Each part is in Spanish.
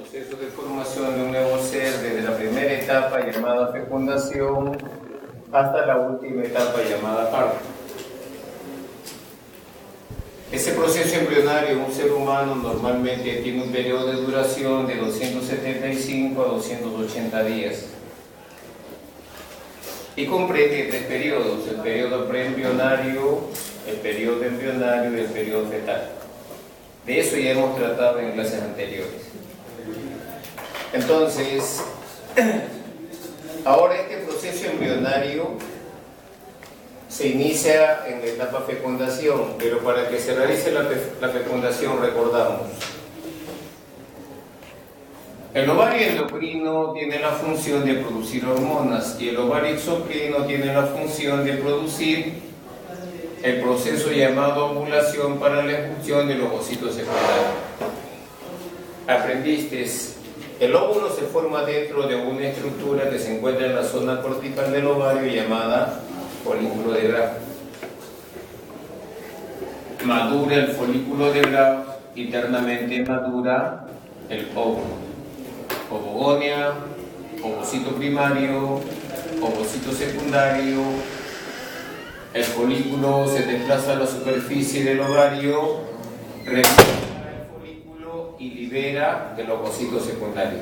proceso de formación de un nuevo ser desde la primera etapa llamada fecundación hasta la última etapa llamada parto. Ese proceso embrionario en un ser humano normalmente tiene un periodo de duración de 275 a 280 días y comprende tres periodos: el periodo preembrionario, el periodo embrionario y el periodo fetal. De eso ya hemos tratado en clases anteriores. Entonces, ahora este proceso embrionario se inicia en la etapa fecundación, pero para que se realice la fecundación, recordamos, el ovario endocrino tiene la función de producir hormonas y el ovario exocrino tiene la función de producir el proceso llamado ovulación para la expulsión del ovocito secundario. Aprendiste, el óvulo se forma dentro de una estructura que se encuentra en la zona cortical del ovario llamada folículo de Graf. Madura el folículo de Graf, internamente madura el óvulo. Ovogonia, ovocito primario, ovocito secundario. El folículo se desplaza a la superficie del ovario, revienta el folículo y libera el ovocito secundario.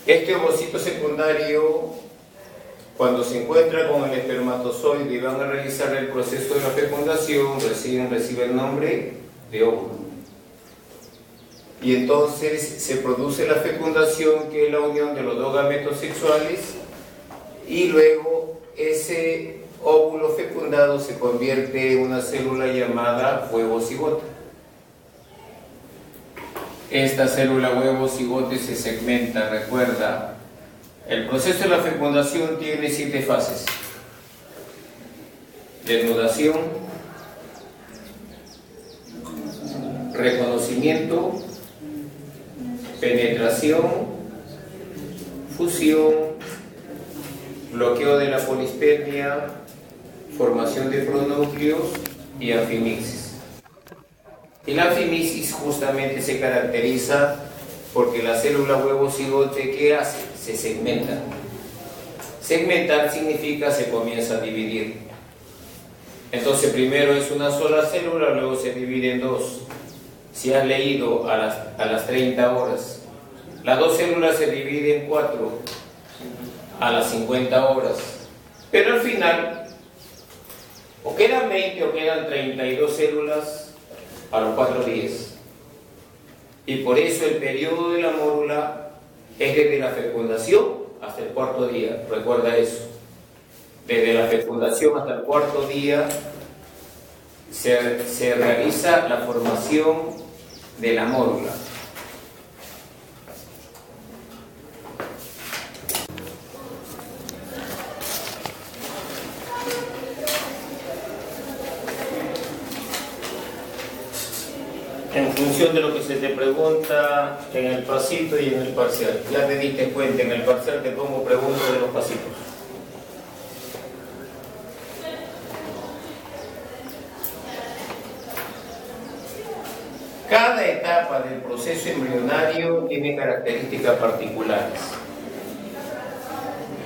Este ovocito secundario, cuando se encuentra con el espermatozoide y van a realizar el proceso de la fecundación, recibe el nombre de óvulo. Y entonces se produce la fecundación, que es la unión de los dos gametos sexuales, y luego ese óvulo fecundado se convierte en una célula llamada huevo cigote. Esta célula huevo cigote se segmenta, recuerda. El proceso de la fecundación tiene 7 fases: desnudación, reconocimiento, penetración, fusión, bloqueo de la polispermia, formación de pronúcleos y anfimixis. Y la anfimixis justamente se caracteriza porque la célula huevo cigote, ¿qué hace? Se segmenta. Segmentar significa se comienza a dividir. Entonces primero es una sola célula, luego se divide en dos. Si has leído a las 30 horas, las dos células se dividen en 4 a las 50 horas. Pero al final, o quedan 20 o quedan 32 células a los 4 días. Y por eso el periodo de la mórula es desde la fecundación hasta el 4.º día. Recuerda eso. Desde la fecundación hasta el 4.º día se realiza la formación de la mórula. En función de lo que se te pregunta en el pasito y en el parcial. Ya te diste cuenta, en el parcial te pongo preguntas de los pasitos. Cada etapa del proceso embrionario tiene características particulares.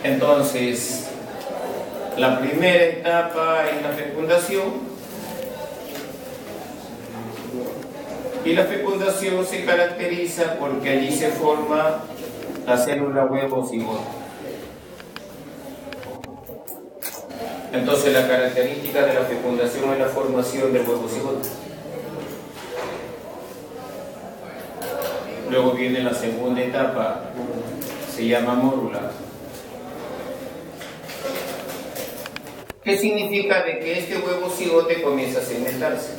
Entonces, la primera etapa es la fecundación. Y la fecundación se caracteriza porque allí se forma la célula huevo cigote. Entonces la característica de la fecundación es la formación del huevo cigote. Luego viene la segunda etapa, se llama mórula. ¿Qué significa de que este huevo cigote comienza a segmentarse?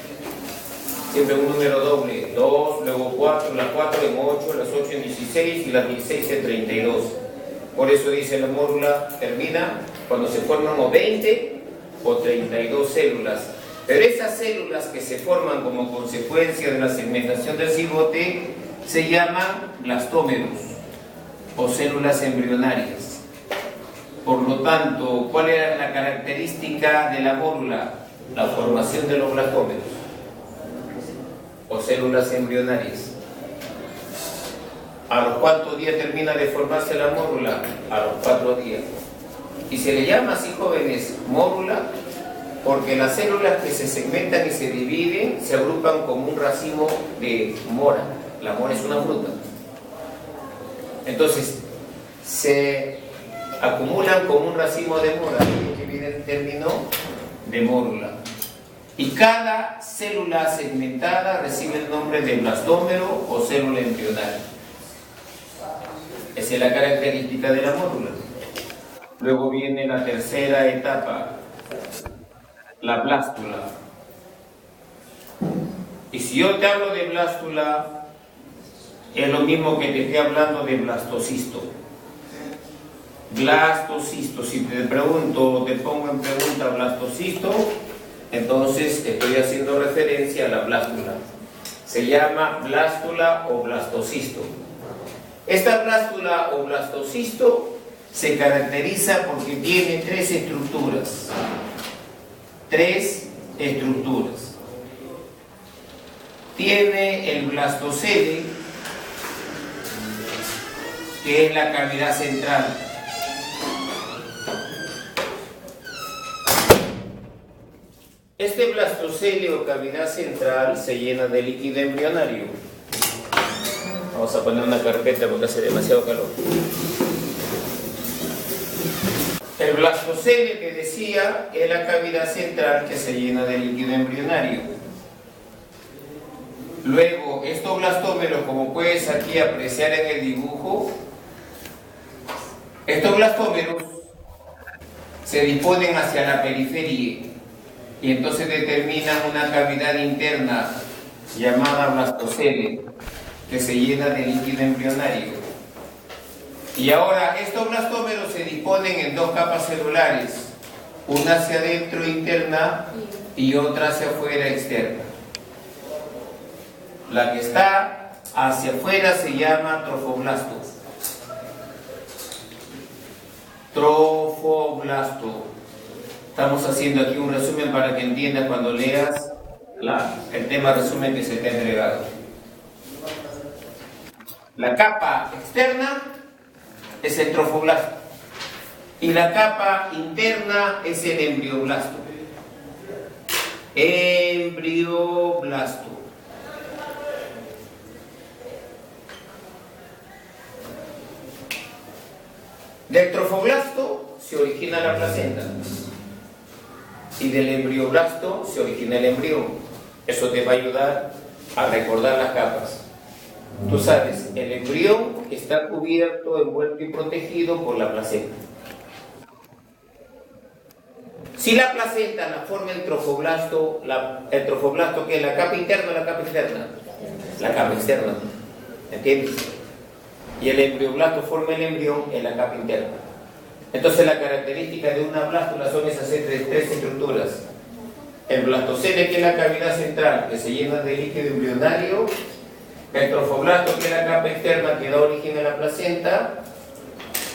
Siempre un número doble, 2, luego 4, las 4 en 8, las 8 en 16 y las 16 en 32. Por eso dice la mórula termina cuando se forman o 20 o 32 células. Pero esas células que se forman como consecuencia de la segmentación del cigote se llaman blastómeros o células embrionarias. Por lo tanto, ¿cuál era la característica de la mórula? La formación de los blastómeros o células embrionarias. ¿A los cuántos días termina de formarse la mórula? A los 4 días. Y se le llama así, jóvenes, mórula, porque las células que se segmentan y se dividen se agrupan como un racimo de mora. La mora es una fruta. Entonces, se acumulan como un racimo de mora, que viene el término de mórula. Y cada célula segmentada recibe el nombre de blastómero o célula embrionaria. Esa es la característica de la mórula. Luego viene la tercera etapa, la blástula. Y si yo te hablo de blástula, es lo mismo que te estoy hablando de blastocisto. Blastocisto, si te pregunto, te pongo en pregunta blastocisto, entonces estoy haciendo referencia a la blástula. Se llama blástula o blastocisto. Esta blástula o blastocisto se caracteriza porque tiene 3 estructuras. 3 estructuras. Tiene el blastocele, que es la cavidad central. Este blastocele o cavidad central se llena de líquido embrionario. Vamos a poner una carpeta porque hace demasiado calor. El blastocele que decía es la cavidad central que se llena de líquido embrionario. Luego, estos blastómeros, como puedes aquí apreciar en el dibujo, estos blastómeros se disponen hacia la periferia y entonces determinan una cavidad interna llamada blastocele que se llena de líquido embrionario. Y ahora estos blastómeros se disponen en 2 capas celulares, una hacia adentro interna y otra hacia afuera externa. La que está hacia afuera se llama trofoblasto. Trofoblasto. Estamos haciendo aquí un resumen para que entiendas cuando leas el tema resumen que se te ha entregado. La capa externa es el trofoblasto y la capa interna es el embrioblasto. Embrioblasto. Del trofoblasto se origina la placenta y del embrioblasto se origina el embrión. Eso te va a ayudar a recordar las capas. Tú sabes, el embrión está cubierto, envuelto y protegido por la placenta. Si la placenta la forma el trofoblasto que es la capa interna o la capa externa, la capa externa, ¿entiendes? Y el embrioblasto forma el embrión en la capa interna. Entonces la característica de una blástula son esas 3 estructuras. El blastocele, que es la cavidad central que se llena de líquido embrionario, el trofoblasto, que es la capa externa que da origen a la placenta,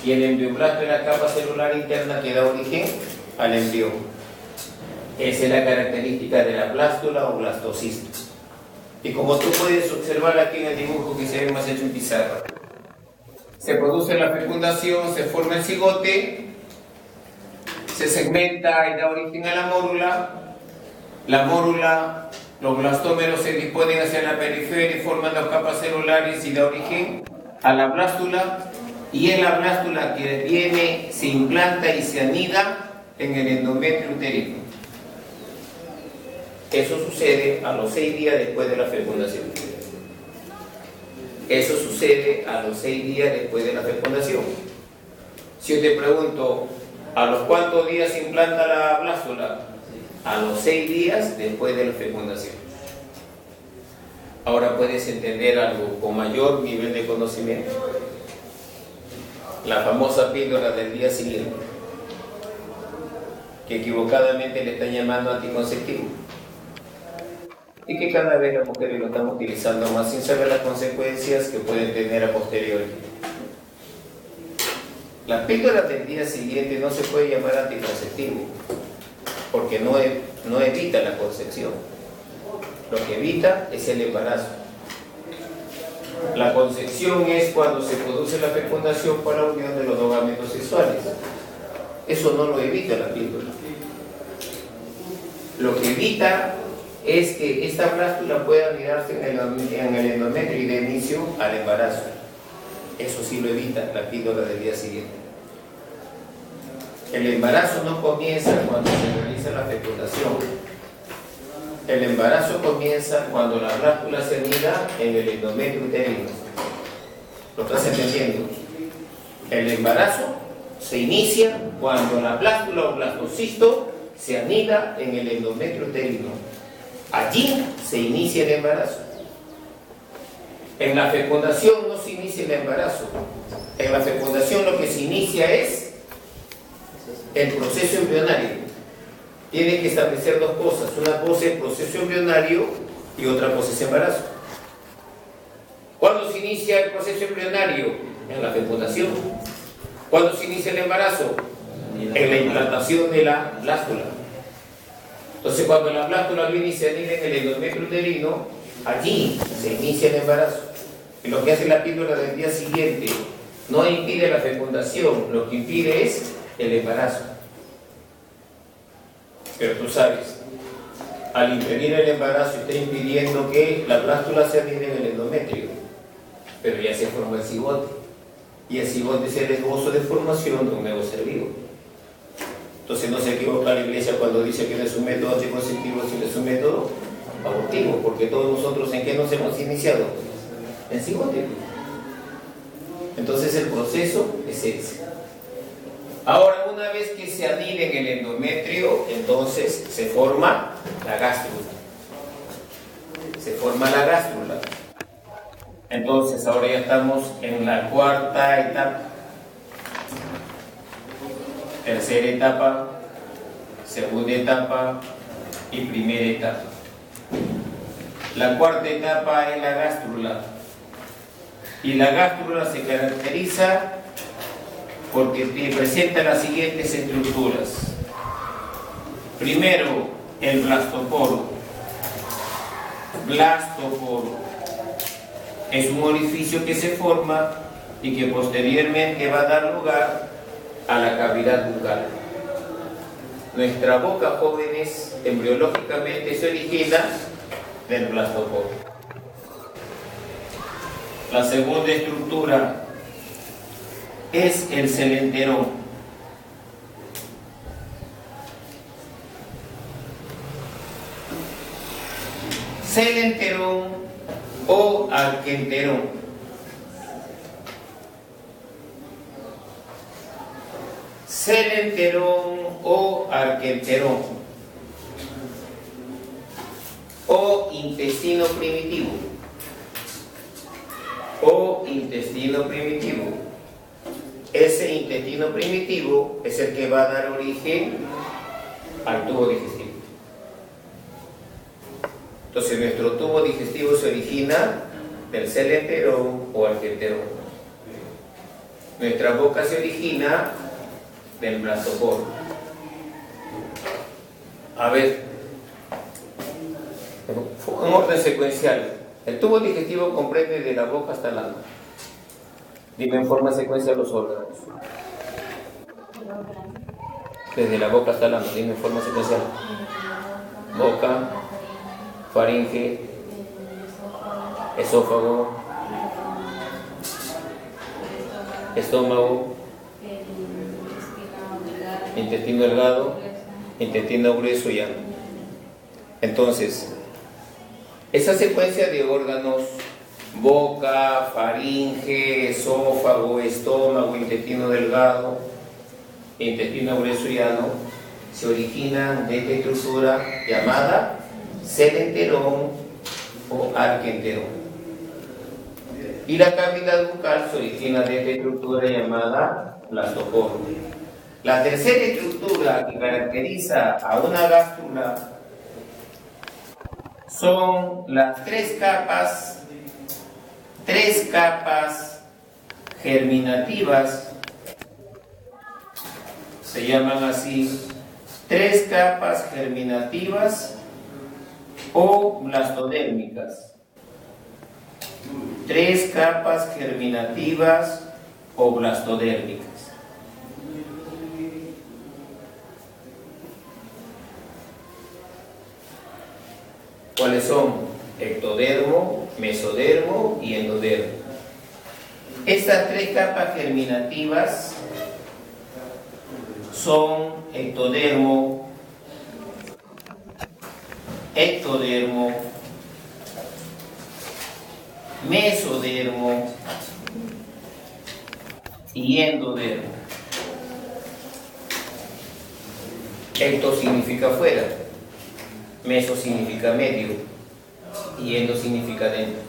y el embrioblasto es la capa celular interna que da origen al embrión. Esa es la característica de la blástula o blastocisto. Y como tú puedes observar aquí en el dibujo que se ve más hecho en pizarra, se produce la fecundación, se forma el cigote, se segmenta y da origen a la mórula. La mórula, los blastómeros se disponen hacia la periferia y forman 2 capas celulares y da origen a la blástula. Y es la blástula que viene, se implanta y se anida en el endometrio uterino. Eso sucede a los 6 días después de la fecundación. Eso sucede a los 6 días después de la fecundación. Si yo te pregunto, ¿a los cuántos días se implanta la blástula? A los 6 días después de la fecundación. Ahora puedes entender algo con mayor nivel de conocimiento. La famosa píldora del día siguiente, que equivocadamente le están llamando anticonceptivo. Y que cada vez las mujeres lo están utilizando más sin saber las consecuencias que pueden tener a posteriori. La píldora del día siguiente no se puede llamar anticonceptivo, porque no evita la concepción. Lo que evita es el embarazo. La concepción es cuando se produce la fecundación por la unión de los dos gametos sexuales. Eso no lo evita la píldora. Lo que evita es que esta blástula pueda anidarse en el endometrio y de inicio al embarazo. Eso sí lo evita la píldora del día siguiente. El embarazo no comienza cuando se realiza la fecundación. El embarazo comienza cuando la blástula se anida en el endometrio uterino. ¿Lo estás entendiendo? El embarazo se inicia cuando la blástula o blastocisto se anida en el endometrio uterino. Allí se inicia el embarazo. En la fecundación no se inicia el embarazo. En la fecundación lo que se inicia es el proceso embrionario. Tiene que establecer dos cosas. Una cosa es proceso embrionario y otra cosa es embarazo. ¿Cuándo se inicia el proceso embrionario? En la fecundación. ¿Cuándo se inicia el embarazo? En la implantación de la blástula. Entonces, cuando la blástula viene y se anida en el endometrio uterino, allí se inicia el embarazo. Y lo que hace la píldora del día siguiente no impide la fecundación, lo que impide es el embarazo. Pero tú sabes, al impedir el embarazo está impidiendo que la blástula se anide en el endometrio, pero ya se forma el cigote, y el cigote es el esbozo de formación de un nuevo ser vivo. Entonces no se equivoca la Iglesia cuando dice que no es un método anticonceptivo, sino es un método abortivo, porque todos nosotros ¿en qué nos hemos iniciado? En cigote. Entonces el proceso es ese. Ahora, una vez que se anide en el endometrio, entonces se forma la gástrula. Se forma la gástrula. Entonces, ahora ya estamos en la cuarta etapa. Tercera etapa, segunda etapa y primera etapa. La cuarta etapa es la gástrula. Y la gástrula se caracteriza porque presenta las siguientes estructuras. Primero, el blastoporo. Blastoporo es un orificio que se forma y que posteriormente va a dar lugar a la cavidad bucal. Nuestra boca, jóvenes, embriológicamente se origina del blastoporo. La segunda estructura es el celenterón. Celenterón o arquenterón. Celenterón o arquenterón. O intestino primitivo. O intestino primitivo. Ese intestino primitivo es el que va a dar origen al tubo digestivo. Entonces nuestro tubo digestivo se origina del celenterón o arquenterón. Nuestra boca se origina del blastoporo. A ver, en orden secuencial, el tubo digestivo comprende de la boca hasta el ano. Dime en forma secuencial los órganos. Desde la boca hasta el ano, dime en forma secuencial. Boca, faringe, esófago, estómago, intestino delgado, intestino grueso y ano. Entonces, esa secuencia de órganos, boca, faringe, esófago, estómago, intestino delgado, intestino grueso y ano, se originan de esta estructura llamada celenterón o arquenterón. Y la cavidad bucal se origina de esta estructura llamada blastoporo. La tercera estructura que caracteriza a una gástrula son las tres capas germinativas, se llaman así, tres capas germinativas o blastodérmicas. 3 capas germinativas o blastodérmicas. ¿Cuáles son? Ectodermo, mesodermo y endodermo. Estas 3 capas germinativas son ectodermo, mesodermo y endodermo. Ecto significa fuera, meso significa medio y endo significa dentro.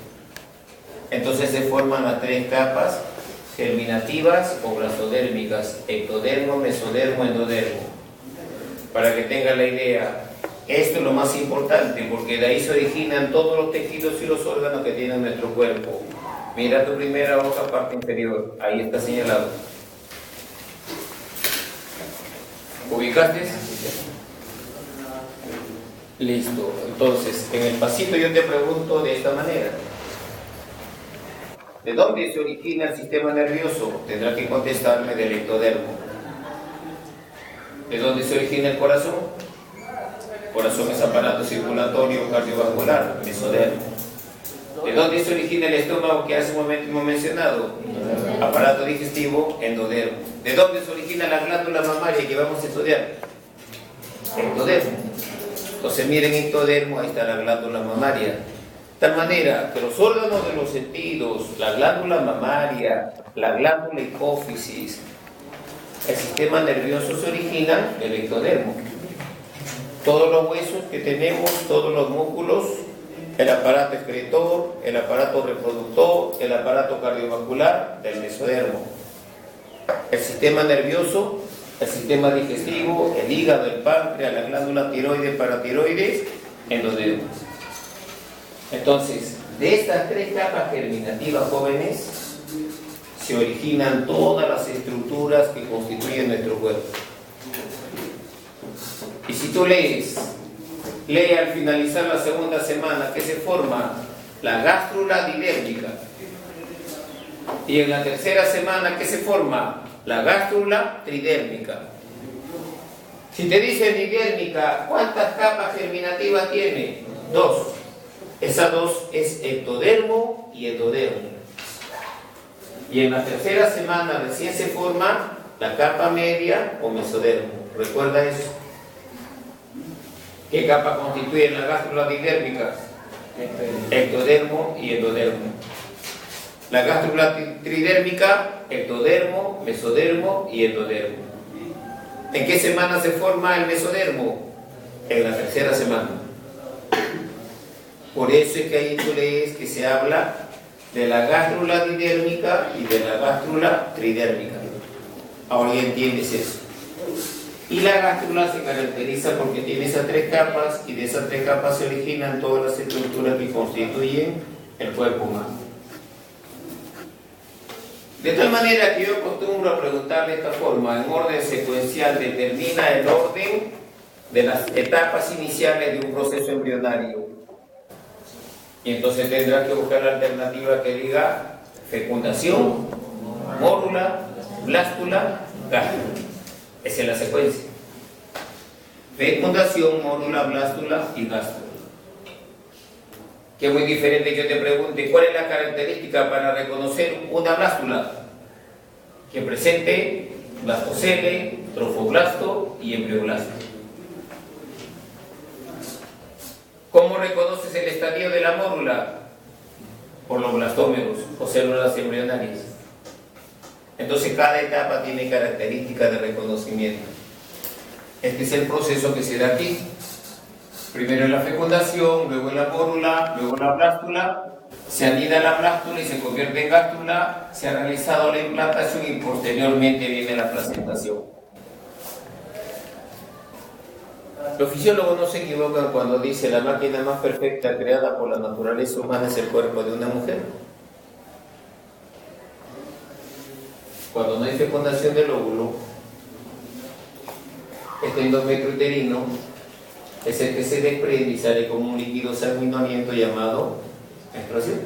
Entonces se forman las 3 capas germinativas o blastodérmicas: ectodermo, mesodermo, endodermo. Para que tengan la idea, esto es lo más importante, porque de ahí se originan todos los tejidos y los órganos que tiene nuestro cuerpo. Mira tu primera hoja, parte inferior, ahí está señalado. ¿Ubicaste? Listo. Entonces, en el pasito yo te pregunto de esta manera: ¿de dónde se origina el sistema nervioso? Tendrá que contestarme del ectodermo. ¿De dónde se origina el corazón? El corazón es aparato circulatorio cardiovascular, mesodermo. ¿De dónde se origina el estómago, que hace un momento hemos mencionado? Aparato digestivo, endodermo. ¿De dónde se origina la glándula mamaria que vamos a estudiar? Ectodermo. Entonces miren, ectodermo, ahí está la glándula mamaria. De tal manera que los órganos de los sentidos, la glándula mamaria, la glándula hipófisis, el sistema nervioso se origina del ectodermo. Todos los huesos que tenemos, todos los músculos, el aparato excretor, el aparato reproductor, el aparato cardiovascular, del mesodermo. El sistema nervioso, el sistema digestivo, el hígado, el páncreas, la glándula tiroides, paratiroides, endodermo. Entonces, de estas 3 capas germinativas, jóvenes, se originan todas las estructuras que constituyen nuestro cuerpo. Y si tú lee al finalizar la segunda semana que se forma la gástrula didérmica, y en la tercera semana que se forma la gástrula tridérmica. Si te dice didérmica, ¿cuántas capas germinativas tiene? 2. Esas 2 es ectodermo y endodermo. Y en la tercera semana recién se forma la capa media o mesodermo. ¿Recuerda eso? ¿Qué capa constituye la gástrula didérmica? Ectodermo y endodermo. La gástrula tridérmica, ectodermo, mesodermo y endodermo. ¿En qué semana se forma el mesodermo? En la tercera semana. Por eso es que ahí tú lees que se habla de la gástrula didérmica y de la gástrula tridérmica. Ahora ya entiendes eso. Y la gástrula se caracteriza porque tiene esas 3 capas, y de esas 3 capas se originan todas las estructuras que constituyen el cuerpo humano. De tal manera que yo acostumbro a preguntar de esta forma: en orden secuencial, determina el orden de las etapas iniciales de un proceso embrionario. Y entonces tendrás que buscar la alternativa que diga fecundación, mórula, blástula, gástrula. Esa es la secuencia: fecundación, mórula, blástula y gástrula. Que es muy diferente que yo te pregunte cuál es la característica para reconocer una blástula: que presente blastocele, trofoblasto y embrioblasto. ¿Cómo reconoces el estadio de la mórula? Por los blastómeros o células embrionarias. Entonces cada etapa tiene características de reconocimiento. Este es el proceso que se da aquí. Primero en la fecundación, luego en la mórula, luego en la blástula. Se anida la blástula y se convierte en gástrula. Se ha realizado la implantación y posteriormente viene la placentación. Los fisiólogos no se equivocan cuando dicen la máquina más perfecta creada por la naturaleza humana es el cuerpo de una mujer. Cuando no hay fecundación del óvulo, este endometrio uterino es el que se desprende y sale como un líquido sanguinoliento llamado menstruación.